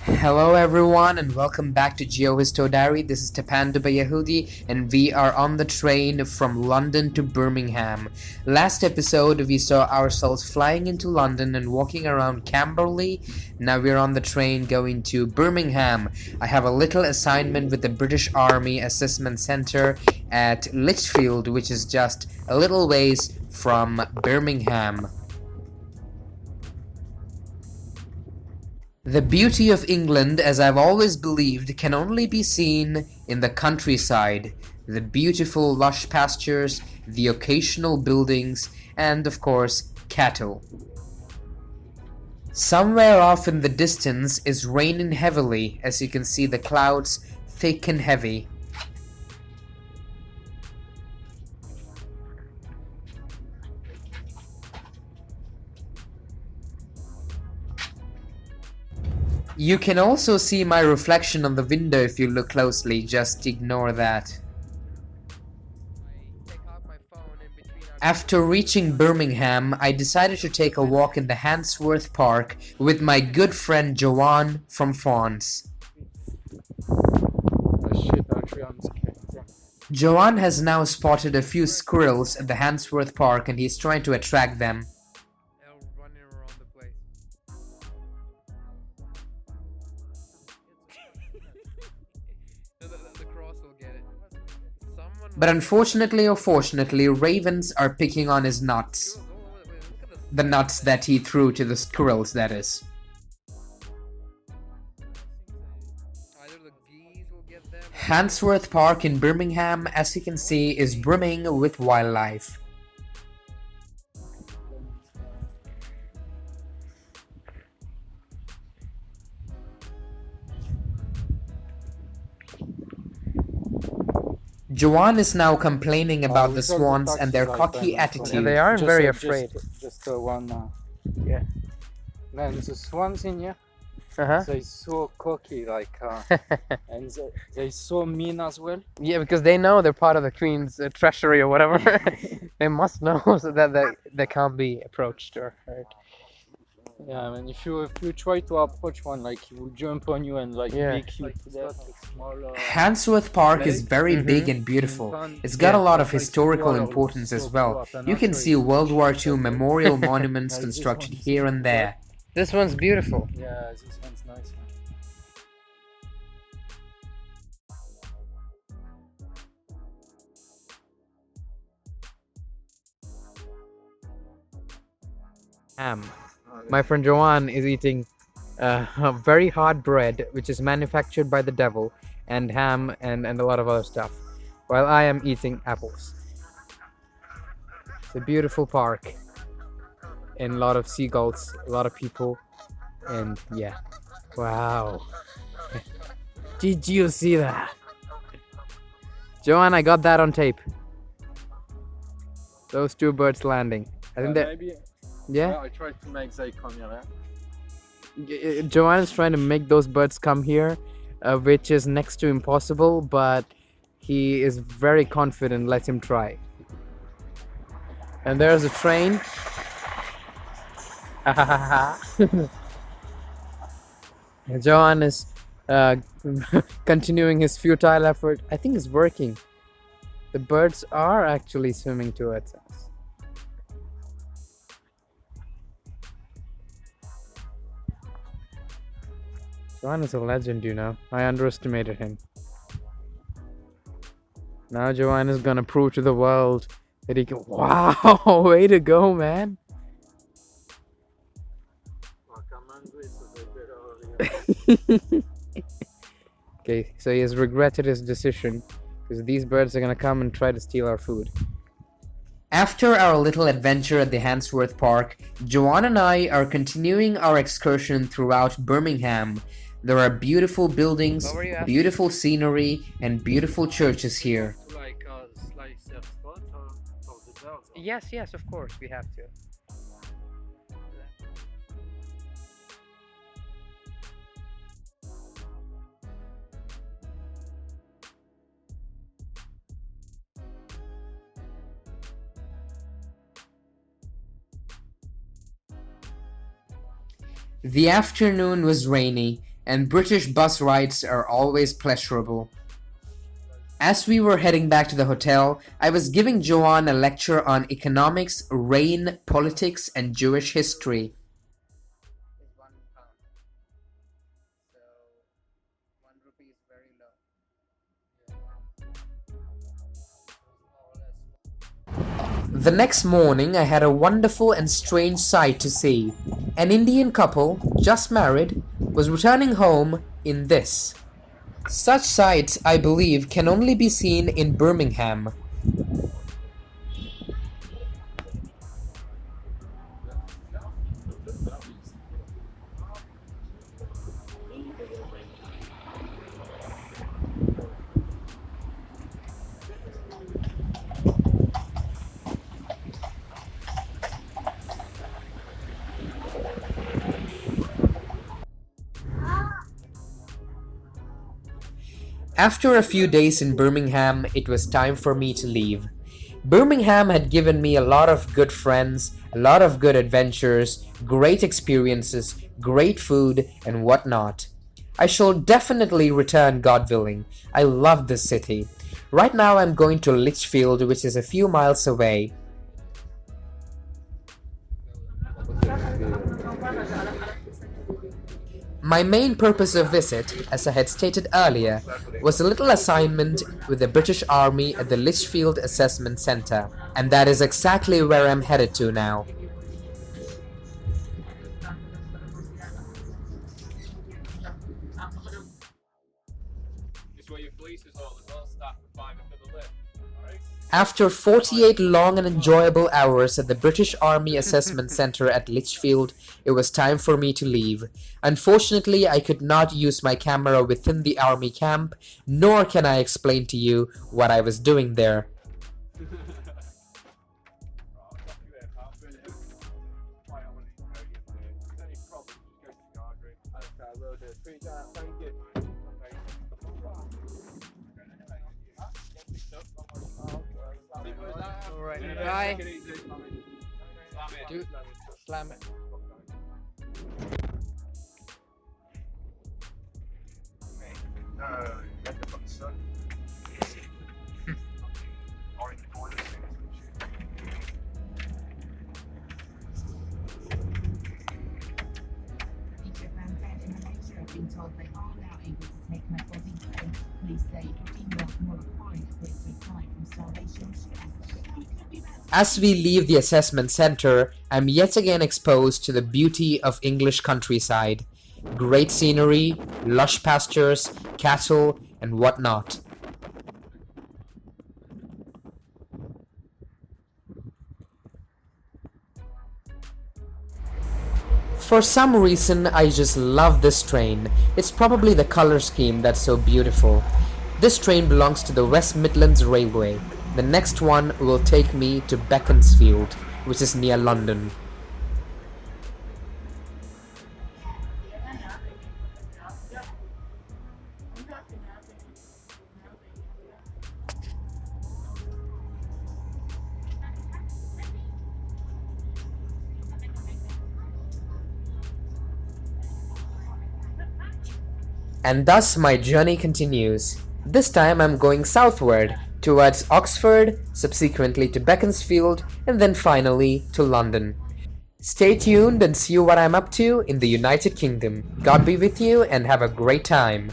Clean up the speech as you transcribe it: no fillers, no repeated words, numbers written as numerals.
Hello everyone and welcome back to GeoHisto Diary. This is Tapan Yehudi and we are on the train from London to Birmingham. Last episode we saw ourselves flying into London and walking around Camberley. Now we're on the train going to Birmingham. I have a little assignment with the British Army Assessment Centre at Lichfield, which is just a little ways from Birmingham. The beauty of England, as I've always believed, can only be seen in the countryside. The beautiful lush pastures, the occasional buildings, and of course, cattle. Somewhere off in the distance is raining heavily, as you can see the clouds thick and heavy. You can also see my reflection on the window if you look closely, just ignore that. After reaching Birmingham, I decided to take a walk in the Handsworth Park with my good friend Johan from France. Johan has now spotted a few squirrels at the Handsworth Park and he's trying to attract them. But unfortunately or fortunately, ravens are picking on his nuts. The nuts that he threw to the squirrels, that is. Handsworth Park in Birmingham, as you can see, is brimming with wildlife. Johan is now complaining about the swans and their cocky attitude. Yeah, they aren't very Just afraid. Just one. Yeah. Man, the swans in here, Uh-huh. they're so cocky, and they're so mean as well. Yeah, because they know they're part of the queen's treasury or whatever. They must know so that they can't be approached or hurt. Yeah, I mean, if you try to approach one, he will jump on you and Yeah. make you to death. Handsworth Park is very big and beautiful. It's got a lot of historical importance as well. You can see World War II memorial monuments constructed here and there. This one's beautiful. Yeah, this one's nice. My friend Johan is eating a very hard bread, which is manufactured by the devil, and ham and a lot of other stuff, while I am eating apples. It's a beautiful park, and a lot of seagulls, a lot of people, and yeah. Wow. Did you see that? Johan, I got that on tape. Those two birds landing. I think that... Maybe. Yeah? I tried to make they come here. Johan is trying to make those birds come here, which is next to impossible, but he is very confident. Let him try. And there's a train. Johan is continuing his futile effort. I think it's working. The birds are actually swimming towards us. Johan is a legend, you know. I underestimated him. Now Johan is gonna prove to the world that he can. Wow, way to go, man. Okay, so he has regretted his decision because these birds are gonna come and try to steal our food. After our little adventure at the Handsworth Park, Johan and I are continuing our excursion throughout Birmingham. There are beautiful buildings, What were you asking? beautiful scenery, and beautiful churches here. Yes, of course, we have to. The afternoon was rainy, and British bus rides are always pleasurable. As we were heading back to the hotel, I was giving Johan a lecture on economics, rain, politics, and Jewish history. The next morning, I had a wonderful and strange sight to see. An Indian couple, just married, was returning home in this. Such sights, I believe, can only be seen in Birmingham. After a few days in Birmingham, it was time for me to leave. Birmingham had given me a lot of good friends, a lot of good adventures, great experiences, great food, and whatnot. I shall definitely return, God willing. I love this city. Right now I'm going to Lichfield, which is a few miles away. My main purpose of visit, as I had stated earlier, was a little assignment with the British Army at the Lichfield Assessment Centre, and that is exactly where I'm headed to now. After 48 long and enjoyable hours at the British Army Assessment Centre at Lichfield, it was time for me to leave. Unfortunately, I could not use my camera within the army camp, nor can I explain to you what I was doing there. Bye. Do slam it. As we leave the assessment centre, I'm yet again exposed to the beauty of English countryside. Great scenery, lush pastures, cattle, and whatnot. For some reason, I just love this train. It's probably the colour scheme that's so beautiful. This train belongs to the West Midlands Railway. The next one will take me to Beaconsfield, which is near London. And thus my journey continues. This time I'm going southward, towards Oxford, subsequently to Beaconsfield, and then finally to London. Stay tuned and see what I'm up to in the United Kingdom. God be with you and have a great time.